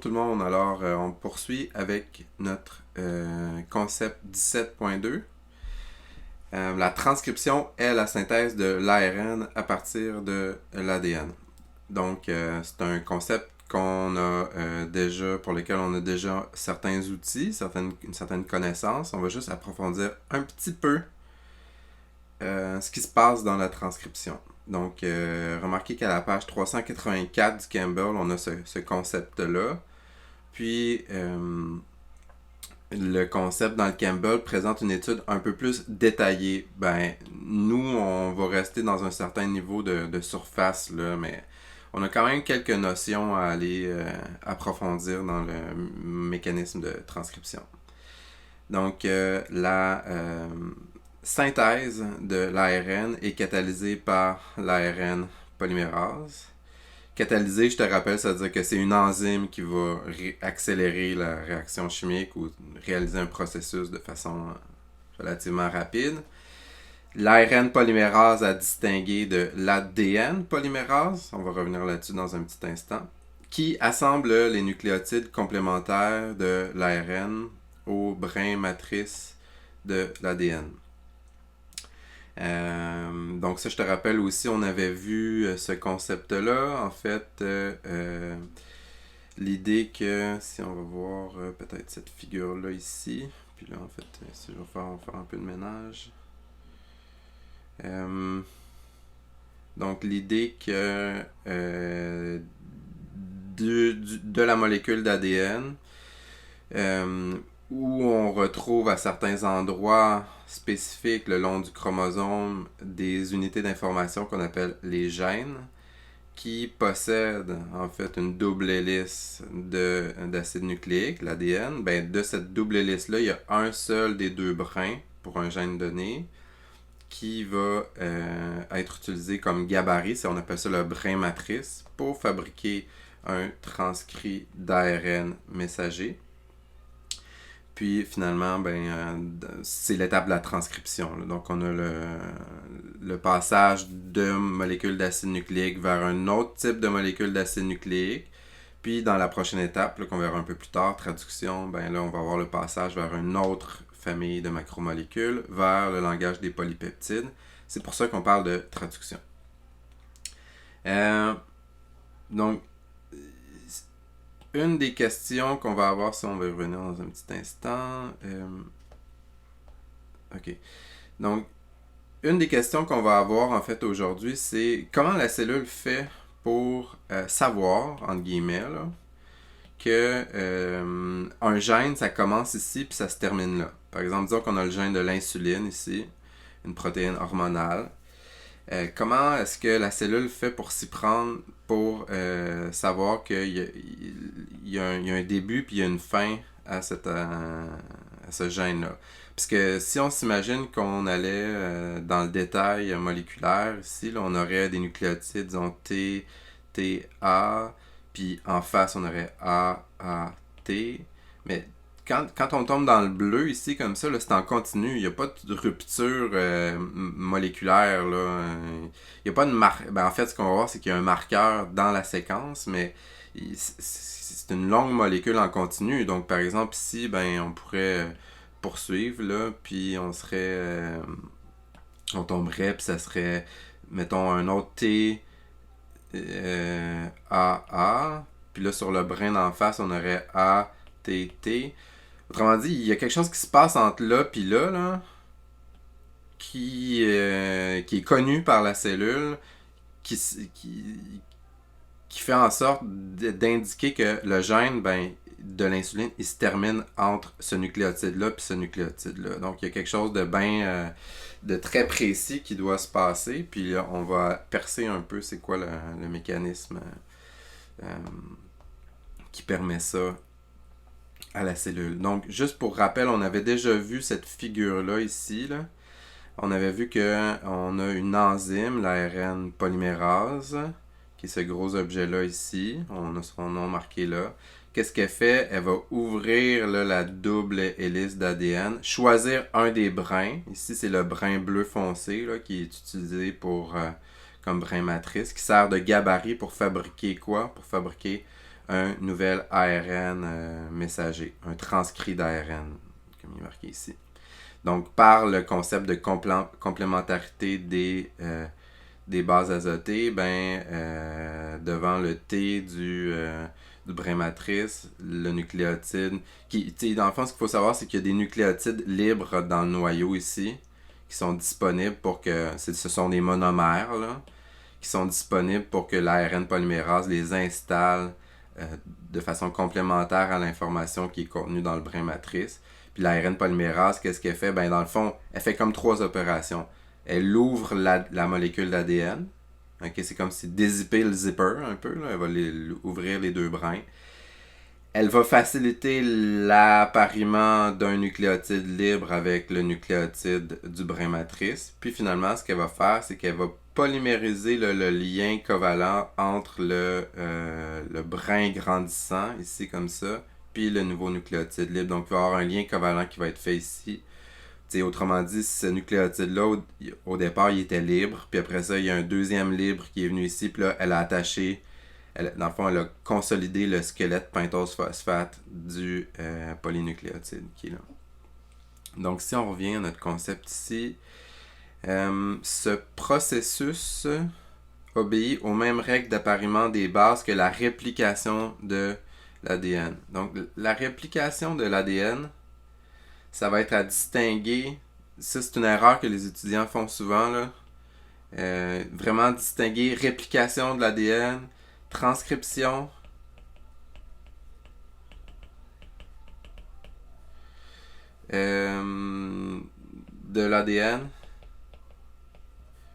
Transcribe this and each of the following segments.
tout le monde. Alors, on poursuit avec notre concept 17.2. La transcription est la synthèse de l'ARN à partir de l'ADN. Donc, c'est un concept qu'on a déjà, pour lequel on a déjà certains outils, une certaine connaissance. On va juste approfondir un petit peu ce qui se passe dans la transcription. Donc, remarquez qu'à la page 384 du Campbell, on a ce concept-là. Puis, le concept dans le Campbell présente une étude un peu plus détaillée. Ben, nous, on va rester dans un certain niveau de surface, là, mais on a quand même quelques notions à aller approfondir dans le mécanisme de transcription. Donc, la synthèse de l'ARN est catalysée par l'ARN polymérase. Catalyser, je te rappelle, ça veut dire que c'est une enzyme qui va accélérer la réaction chimique ou réaliser un processus de façon relativement rapide. L'ARN polymérase à distinguer de l'ADN polymérase, on va revenir là-dessus dans un petit instant, qui assemble les nucléotides complémentaires de l'ARN au brin matrice de l'ADN. Donc ça, je te rappelle aussi, on avait vu ce concept-là. En fait, l'idée que, si on va voir peut-être cette figure-là ici, puis là, en fait, si je vais faire un peu de ménage. Donc l'idée que de la molécule d'ADN, où on retrouve à certains endroits spécifiques le long du chromosome des unités d'information qu'on appelle les gènes, qui possèdent en fait une double hélice d'acide nucléique, l'ADN. Ben, de cette double hélice-là, il y a un seul des deux brins pour un gène donné qui va être utilisé comme gabarit, on appelle ça le brin matrice, pour fabriquer un transcrit d'ARN messager. Puis finalement, c'est l'étape de la transcription. Là. Donc on a le passage de molécules d'acide nucléique vers un autre type de molécule d'acide nucléique. Puis dans la prochaine étape, là, qu'on verra un peu plus tard, traduction, là on va avoir le passage vers une autre famille de macromolécules, vers le langage des polypeptides. C'est pour ça qu'on parle de traduction. Donc, une des questions qu'on va avoir, si on va y revenir dans un petit instant. OK. Donc, une des questions qu'on va avoir en fait aujourd'hui, c'est comment la cellule fait pour savoir, entre guillemets, là, que un gène, ça commence ici puis ça se termine là. Par exemple, disons qu'on a le gène de l'insuline ici, une protéine hormonale. Comment est-ce que la cellule fait pour s'y prendre, pour savoir qu'il y a un début puis il y a une fin à ce gène-là? Puisque si on s'imagine qu'on allait dans le détail moléculaire, ici, là, on aurait des nucléotides, disons T, T, A, puis en face, on aurait A, A, T. Mais quand on tombe dans le bleu ici, comme ça, là, c'est en continu. Il n'y a pas de rupture moléculaire. Là. Il n'y a pas de en fait, ce qu'on va voir, c'est qu'il y a un marqueur dans la séquence, mais c'est une longue molécule en continu. Donc, par exemple, ici, on pourrait poursuivre, là, puis on tomberait, puis ça serait, mettons, un autre T, A, A. Puis là, sur le brin d'en face, on aurait A, T, T. Autrement dit, il y a quelque chose qui se passe entre là et là, qui est connu par la cellule, qui fait en sorte d'indiquer que le gène de l'insuline, il se termine entre ce nucléotide-là et ce nucléotide-là. Donc, il y a quelque chose de très précis qui doit se passer. Puis là, on va percer un peu c'est quoi le mécanisme qui permet ça à la cellule. Donc, juste pour rappel, on avait déjà vu cette figure-là ici. Là. On avait vu qu'on a une enzyme, l'ARN polymérase, qui est ce gros objet-là ici. On a son nom marqué là. Qu'est-ce qu'elle fait? Elle va ouvrir là, la double hélice d'ADN, choisir un des brins. Ici, c'est le brin bleu foncé là, qui est utilisé comme brin matrice, qui sert de gabarit pour fabriquer quoi? Pour fabriquer un nouvel ARN messager, un transcrit d'ARN, comme il est marqué ici. Donc, par le concept de complémentarité des bases azotées, devant le T du brin matrice, le nucléotide, dans le fond, ce qu'il faut savoir, c'est qu'il y a des nucléotides libres dans le noyau ici, qui sont disponibles pour que, ce sont des monomères, là, qui sont disponibles pour que l'ARN polymérase les installe de façon complémentaire à l'information qui est contenue dans le brin matrice. Puis l'ARN polymérase, qu'est-ce qu'elle fait? Dans le fond, elle fait comme 3 opérations. Elle ouvre la molécule d'ADN. Okay? C'est comme si dézipper le zipper un peu. Là. Elle va ouvrir les 2 brins. Elle va faciliter l'appariement d'un nucléotide libre avec le nucléotide du brin matrice. Puis finalement, ce qu'elle va faire, c'est qu'elle va polymériser le lien covalent entre le brin grandissant, ici comme ça, puis le nouveau nucléotide libre. Donc, il va y avoir un lien covalent qui va être fait ici. T'sais, autrement dit, ce nucléotide-là, au départ, il était libre, puis après ça, il y a un deuxième libre qui est venu ici, puis là, elle a attaché, dans le fond, elle a consolidé le squelette pentose phosphate du polynucléotide qui est là. Donc, si on revient à notre concept ici, ce processus obéit aux mêmes règles d'appariement des bases que la réplication de l'ADN. Donc, la réplication de l'ADN, ça va être à distinguer. Ça, c'est une erreur que les étudiants font souvent, là. Vraiment distinguer réplication de l'ADN, transcription de l'ADN,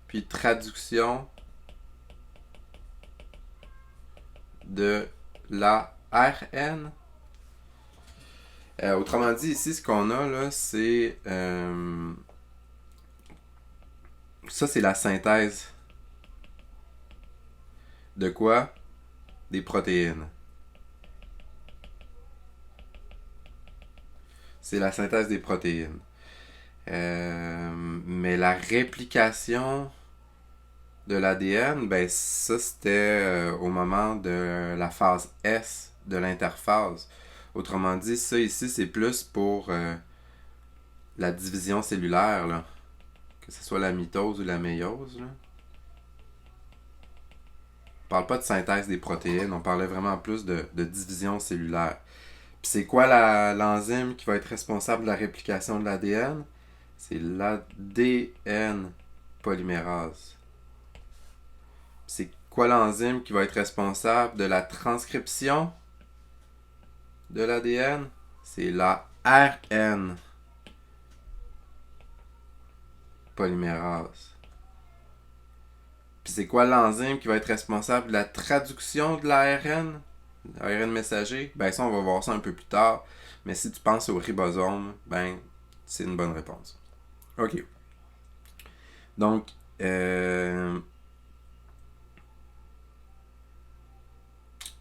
puis traduction de l'ARN. Autrement dit, ici, ce qu'on a, là, c'est... ça, c'est la synthèse. De quoi? Des protéines. C'est la synthèse des protéines. Mais la réplication de l'ADN, ça, c'était au moment de la phase S de l'interphase. Autrement dit, ça ici, c'est plus pour la division cellulaire, là. Que ce soit la mitose ou la méiose, là. On parle pas de synthèse des protéines, on parlait vraiment plus de division cellulaire. Puis c'est quoi l'enzyme qui va être responsable de la réplication de l'ADN? C'est l'ADN polymérase. C'est quoi l'enzyme qui va être responsable de la transcription de l'ADN? C'est la RN polymérase. Puis c'est quoi l'enzyme qui va être responsable de la traduction de l'ARN? L'ARN messager? Ça, on va voir ça un peu plus tard. Mais si tu penses au ribosome, c'est une bonne réponse. OK. Donc,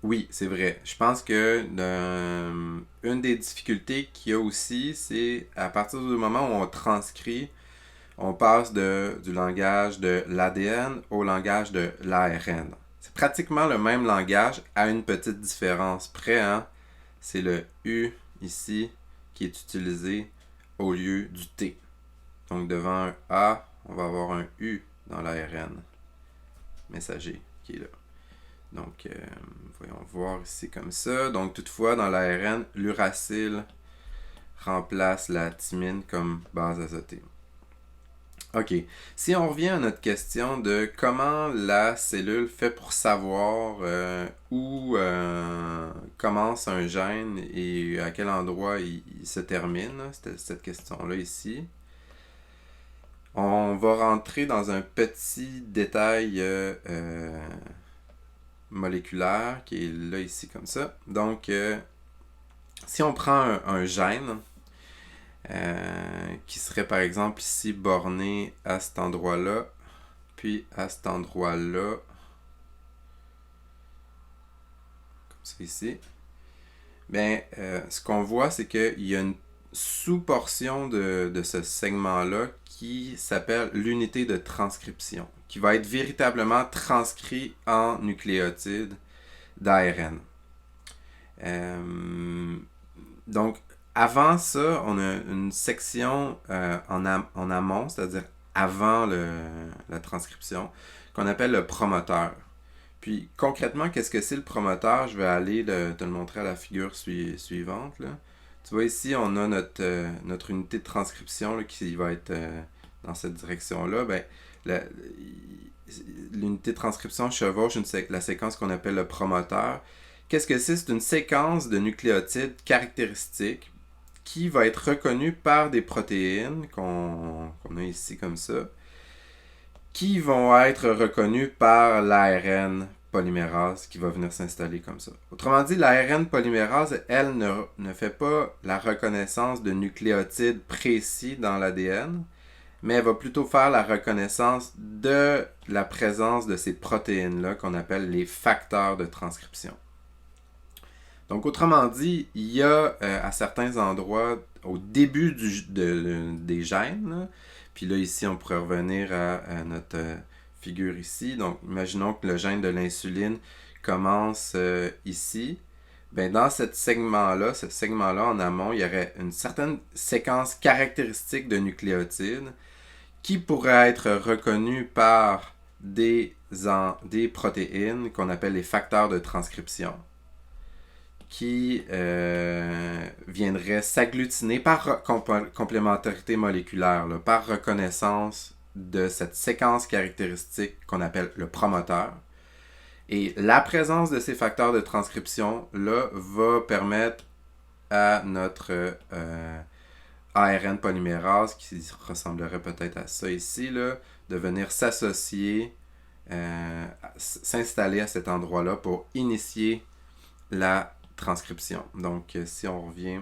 oui, c'est vrai. Je pense que une des difficultés qu'il y a aussi, c'est à partir du moment où on transcrit, on passe du langage de l'ADN au langage de l'ARN. C'est pratiquement le même langage à une petite différence près, hein? C'est le U ici qui est utilisé au lieu du T. Donc devant un A, on va avoir un U dans l'ARN messager qui est là. Donc, voyons voir ici comme ça. Donc, toutefois, dans l'ARN, l'uracile remplace la thymine comme base azotée. OK. Si on revient à notre question de comment la cellule fait pour savoir où commence un gène et à quel endroit il se termine, c'était cette question-là ici. On va rentrer dans un petit détail moléculaire qui est là ici comme ça. Donc, si on prend un gène qui serait par exemple ici borné à cet endroit-là, puis à cet endroit-là, comme ça ici, ce qu'on voit, c'est qu'il y a une sous-portion de ce segment-là qui s'appelle l'unité de transcription, qui va être véritablement transcrit en nucléotide d'ARN. Donc, avant ça, on a une section en amont, c'est-à-dire avant la transcription, qu'on appelle le promoteur. Puis, concrètement, qu'est-ce que c'est le promoteur? Je vais aller te le montrer à la figure suivante. Là. Tu vois, ici, on a notre unité de transcription là, qui va être dans cette direction-là. Ben, l'unité de transcription chevauche la séquence qu'on appelle le promoteur. Qu'est-ce que c'est? C'est une séquence de nucléotides caractéristiques qui va être reconnue par des protéines qu'on a ici comme ça, qui vont être reconnues par l'ARN polymérase qui va venir s'installer comme ça. Autrement dit, l'ARN polymérase, elle ne fait pas la reconnaissance de nucléotides précis dans l'ADN, mais elle va plutôt faire la reconnaissance de la présence de ces protéines-là qu'on appelle les facteurs de transcription. Donc, autrement dit, il y a à certains endroits, au début des gènes, là, puis là, ici, on pourrait revenir à notre figure ici. Donc, imaginons que le gène de l'insuline commence ici. Ben, dans ce segment-là en amont, il y aurait une certaine séquence caractéristique de nucléotides qui pourrait être reconnue par des protéines qu'on appelle les facteurs de transcription, qui viendraient s'agglutiner par complémentarité moléculaire, là, par reconnaissance de cette séquence caractéristique qu'on appelle le promoteur. Et la présence de ces facteurs de transcription-là va permettre à notre ARN polymérase, qui ressemblerait peut-être à ça ici, là, de venir s'associer, s'installer à cet endroit-là pour initier la transcription. Donc, si on revient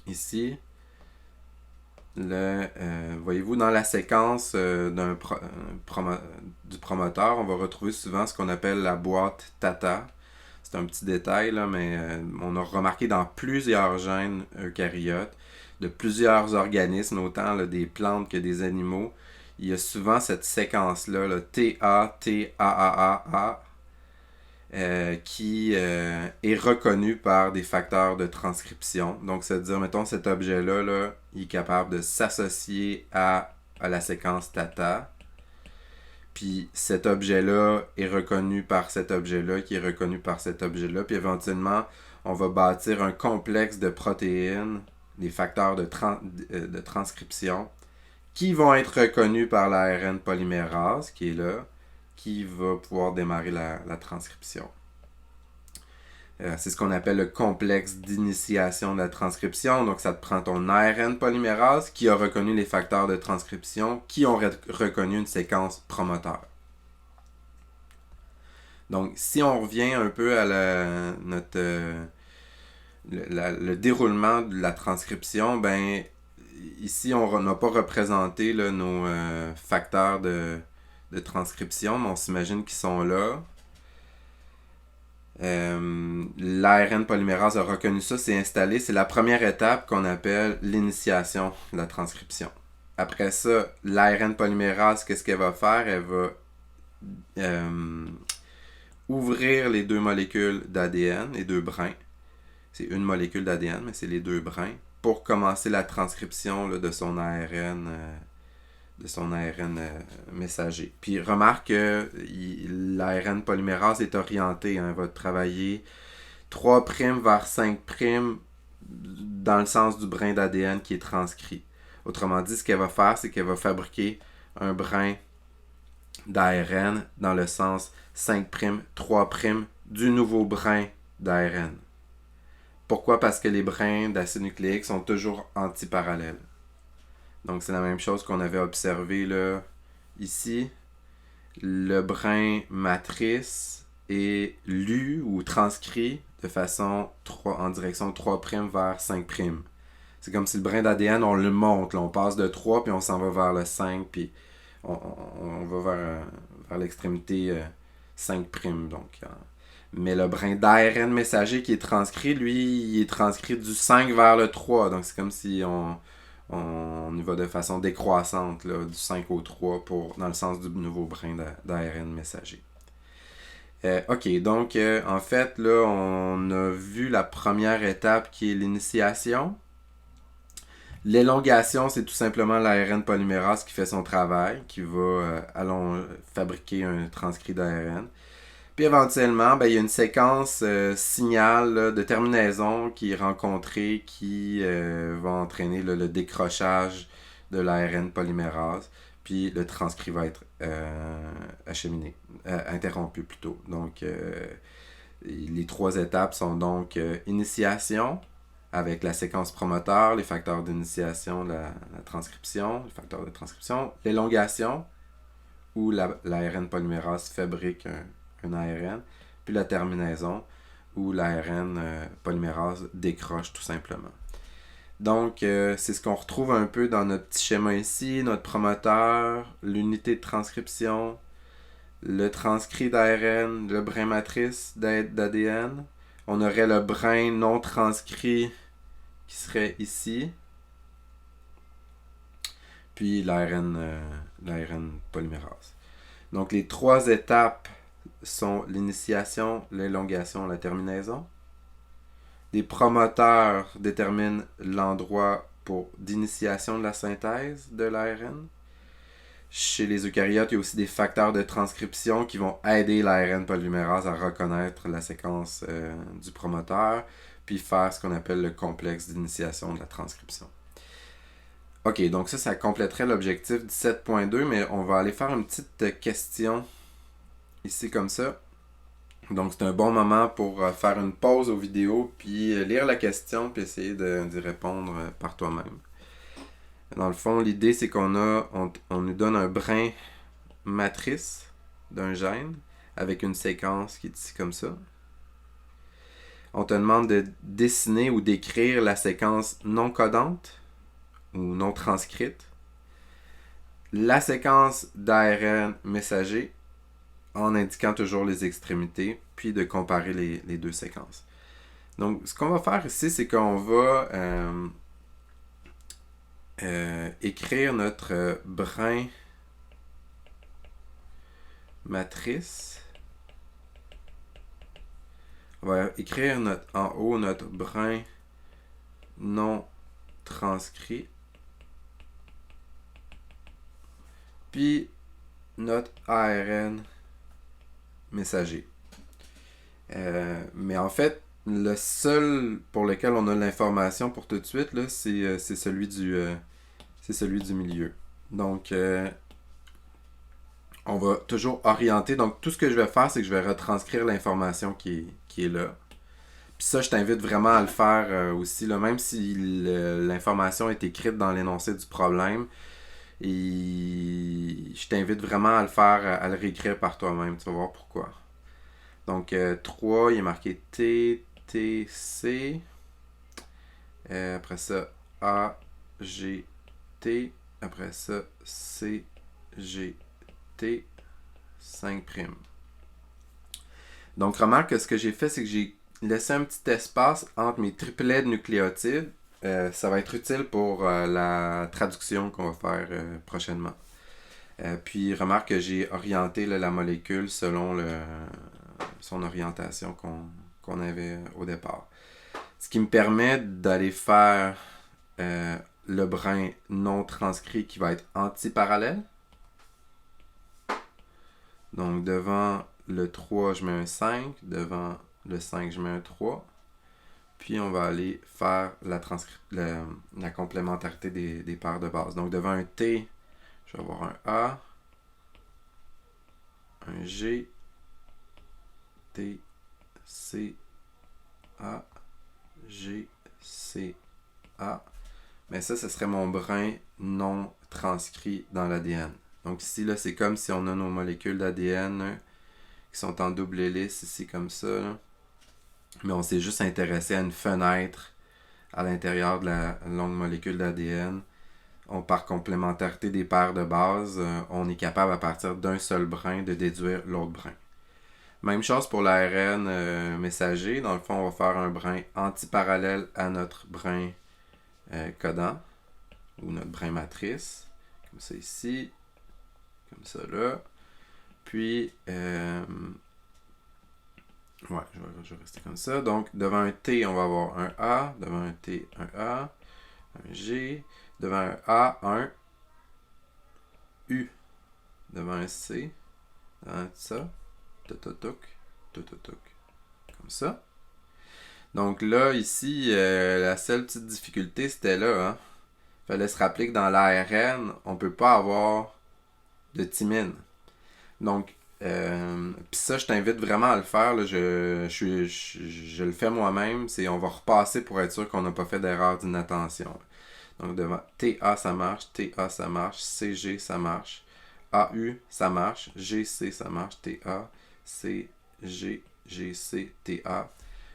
ici, voyez-vous, dans la séquence du promoteur, on va retrouver souvent ce qu'on appelle la boîte TATA. C'est un petit détail, là, mais on a remarqué dans plusieurs gènes eucaryotes, de plusieurs organismes, autant là, des plantes que des animaux, il y a souvent cette séquence-là, là, TAAAA, qui est reconnu par des facteurs de transcription. Donc, c'est-à-dire, mettons, cet objet-là, là, il est capable de s'associer à la séquence TATA. Puis cet objet-là est reconnu par cet objet-là, qui est reconnu par cet objet-là. Puis éventuellement, on va bâtir un complexe de protéines, des facteurs de transcription, qui vont être reconnus par l'ARN polymérase, qui est là, qui va pouvoir démarrer la transcription. C'est ce qu'on appelle le complexe d'initiation de la transcription. Donc, ça te prend ton ARN polymérase qui a reconnu les facteurs de transcription qui ont reconnu une séquence promoteur. Donc, si on revient un peu à le déroulement de la transcription, ben ici, on n'a pas représenté là, nos facteurs de transcription, mais on s'imagine qu'ils sont là. L'ARN polymérase a reconnu ça, c'est installé. C'est la première étape qu'on appelle l'initiation de la transcription. Après ça, l'ARN polymérase, qu'est-ce qu'elle va faire? Elle va ouvrir les deux molécules d'ADN, les deux brins. C'est une molécule d'ADN, mais c'est les deux brins, pour commencer la transcription là, de son ARN messager. Puis remarque que l'ARN polymérase est orienté, hein, va travailler 3' vers 5' dans le sens du brin d'ADN qui est transcrit. Autrement dit, ce qu'elle va faire, c'est qu'elle va fabriquer un brin d'ARN dans le sens 5', 3' du nouveau brin d'ARN. Pourquoi? Parce que les brins d'acide nucléique sont toujours antiparallèles. Donc, c'est la même chose qu'on avait observé là, ici. Le brin matrice est lu ou transcrit de façon en direction 3' vers 5'. C'est comme si le brin d'ADN, on le monte. Là, on passe de 3 puis on s'en va vers le 5 puis on va vers l'extrémité 5'. Donc, mais le brin d'ARN messager qui est transcrit, lui, il est transcrit du 5 vers le 3. Donc, c'est comme si on y va de façon décroissante, là, du 5 au 3 dans le sens du nouveau brin d'ARN messager. Ok, donc en fait, là, on a vu la première étape qui est l'initiation. L'élongation, c'est tout simplement l'ARN polymérase qui fait son travail, qui va fabriquer un transcrit d'ARN. Puis éventuellement, ben, il y a une séquence signal là, de terminaison qui est rencontrée qui va entraîner là, le décrochage de l'ARN polymérase. Puis le transcrit va être acheminé, interrompu plutôt. Donc les trois étapes sont donc initiation avec la séquence promoteur, les facteurs d'initiation, la transcription, les facteurs de transcription, l'élongation où l'ARN polymérase fabrique un ARN, puis la terminaison où l'ARN polymérase décroche tout simplement. Donc, c'est ce qu'on retrouve un peu dans notre petit schéma ici, notre promoteur, l'unité de transcription, le transcrit d'ARN, le brin matrice d'ADN. On aurait le brin non transcrit qui serait ici. Puis l'ARN polymérase. Donc les trois étapes sont l'initiation, l'élongation, la terminaison. Les promoteurs déterminent l'endroit d'initiation de la synthèse de l'ARN. Chez les eucaryotes, il y a aussi des facteurs de transcription qui vont aider l'ARN polymérase à reconnaître la séquence du promoteur, puis faire ce qu'on appelle le complexe d'initiation de la transcription. Ok, donc ça compléterait l'objectif 17.2, mais on va aller faire une petite question ici comme ça. Donc c'est un bon moment pour faire une pause aux vidéos, puis lire la question, puis essayer d'y répondre par toi-même. Dans le fond, l'idée c'est on nous donne un brin matrice d'un gène avec une séquence qui est ici comme ça. On te demande de dessiner ou d'écrire la séquence non codante ou non transcrite, la séquence d'ARN messager en indiquant toujours les extrémités, puis de comparer les deux séquences. Donc, ce qu'on va faire ici, c'est qu'on va écrire notre brin matrice. On va écrire en haut notre brin non transcrit. Puis notre ARN messager. Mais en fait, le seul pour lequel on a l'information pour tout de suite, là, c'est celui du milieu. Donc, on va toujours orienter. Donc, tout ce que je vais faire, c'est que je vais retranscrire l'information qui est là. Puis ça, je t'invite vraiment à le faire aussi, là, même si l'information est écrite dans l'énoncé du problème. Et je t'invite vraiment à le faire, à le réécrire par toi-même. Tu vas voir pourquoi. Donc, 3, il est marqué T, T, C. Après ça, A, G, T. Après ça, C, G, T, 5'. Donc, remarque que ce que j'ai fait, c'est que j'ai laissé un petit espace entre mes triplets de nucléotides. Ça va être utile pour la traduction qu'on va faire prochainement. Puis, remarque que j'ai orienté là, la molécule selon son orientation qu'on avait au départ. Ce qui me permet d'aller faire le brin non transcrit qui va être antiparallèle. Donc, devant le 3, je mets un 5. Devant le 5, je mets un 3. Puis, on va aller faire la complémentarité des paires de base. Donc, devant un T, je vais avoir un A, un G, T, C, A, G, C, A. Mais ça, ce serait mon brin non transcrit dans l'ADN. Donc ici, là, c'est comme si on a nos molécules d'ADN qui sont en double hélice, ici comme ça. Là. Mais on s'est juste intéressé à une fenêtre à l'intérieur de la longue molécule d'ADN. Par complémentarité des paires de base, on est capable à partir d'un seul brin de déduire l'autre brin. Même chose pour l'ARN messager. Dans le fond, on va faire un brin antiparallèle à notre brin codant ou notre brin matrice. Comme ça ici. Comme ça là. Puis, Ouais, je vais rester comme ça. Donc, devant un T, on va avoir un A. Devant un T, un A. Un G. Devant un A, un U. Devant un C. Devant ça. Tototok. Tototok. Comme ça. Donc là, ici, la seule petite difficulté, c'était là. Hein. Fallait se rappeler que dans l'ARN, on peut pas avoir de thymine. Donc, puis ça, je t'invite vraiment à le faire. Là. Je le fais moi-même. On va repasser pour être sûr qu'on n'a pas fait d'erreur d'inattention. Donc, devant TA, ça marche. TA, ça marche. CG, ça marche. AU, ça marche. GC, ça marche. TA, CG, GC, TA.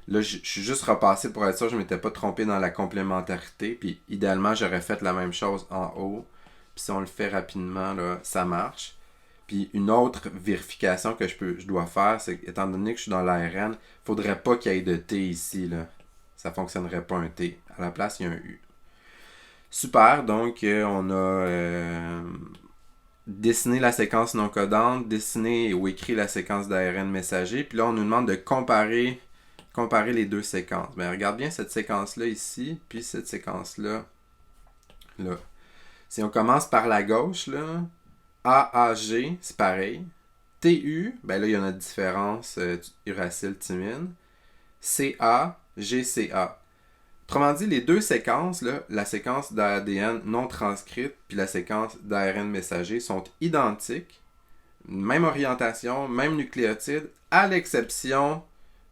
Là, je suis juste repassé pour être sûr que je ne m'étais pas trompé dans la complémentarité. Puis, idéalement, j'aurais fait la même chose en haut. Puis, si on le fait rapidement, là, ça marche. Puis une autre vérification que je dois faire, c'est étant donné que je suis dans l'ARN, il ne faudrait pas qu'il y ait de T ici. Là. Ça ne fonctionnerait pas un T. À la place, il y a un U. Super, donc on a dessiné la séquence non codante, dessiné ou écrit la séquence d'ARN messager, puis là on nous demande de comparer les deux séquences. Ben, regarde bien cette séquence-là ici, puis cette séquence-là. Là. Si on commence par la gauche, là, AAG, c'est pareil. TU, ben là, il y a notre différence uracile-thymine. CA, GCA. Autrement dit, les deux séquences, là, la séquence d'ADN non transcrite puis la séquence d'ARN messager sont identiques. Même orientation, même nucléotide, à l'exception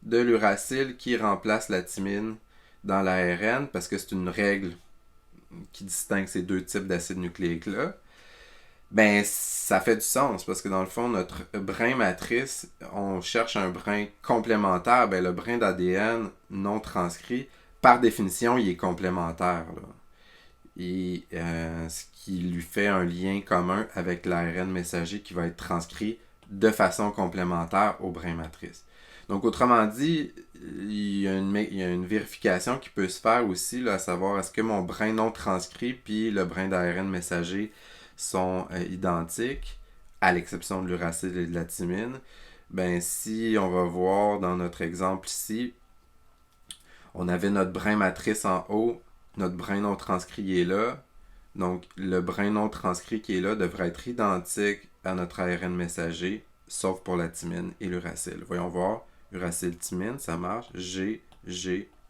de l'uracile qui remplace la thymine dans l'ARN parce que c'est une règle qui distingue ces deux types d'acides nucléiques-là. Ben, ça fait du sens parce que dans le fond, notre brin matrice, on cherche un brin complémentaire. Ben, le brin d'ADN non transcrit, par définition, il est complémentaire. Là. Et ce qui lui fait un lien commun avec l'ARN messager qui va être transcrit de façon complémentaire au brin matrice. Donc, autrement dit, il y a une vérification qui peut se faire aussi, là, à savoir est-ce que mon brin non transcrit puis le brin d'ARN messager sont identiques, à l'exception de l'uracile et de la thymine. Ben, si on va voir dans notre exemple ici, on avait notre brin matrice en haut, notre brin non transcrit est là. Donc, le brin non transcrit qui est là devrait être identique à notre ARN messager, sauf pour la thymine et l'uracile. Voyons voir. Uracile-thymine, ça marche. G,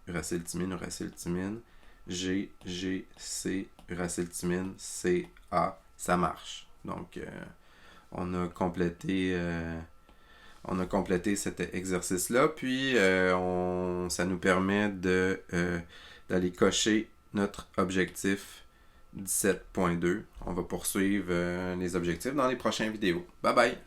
uracile-thymine, uracile-thymine. G, C, uracile-thymine, C, A, ça marche. Donc, on a complété cet exercice-là. Puis, ça nous permet d'aller cocher notre objectif 17.2. On va poursuivre les objectifs dans les prochaines vidéos. Bye bye!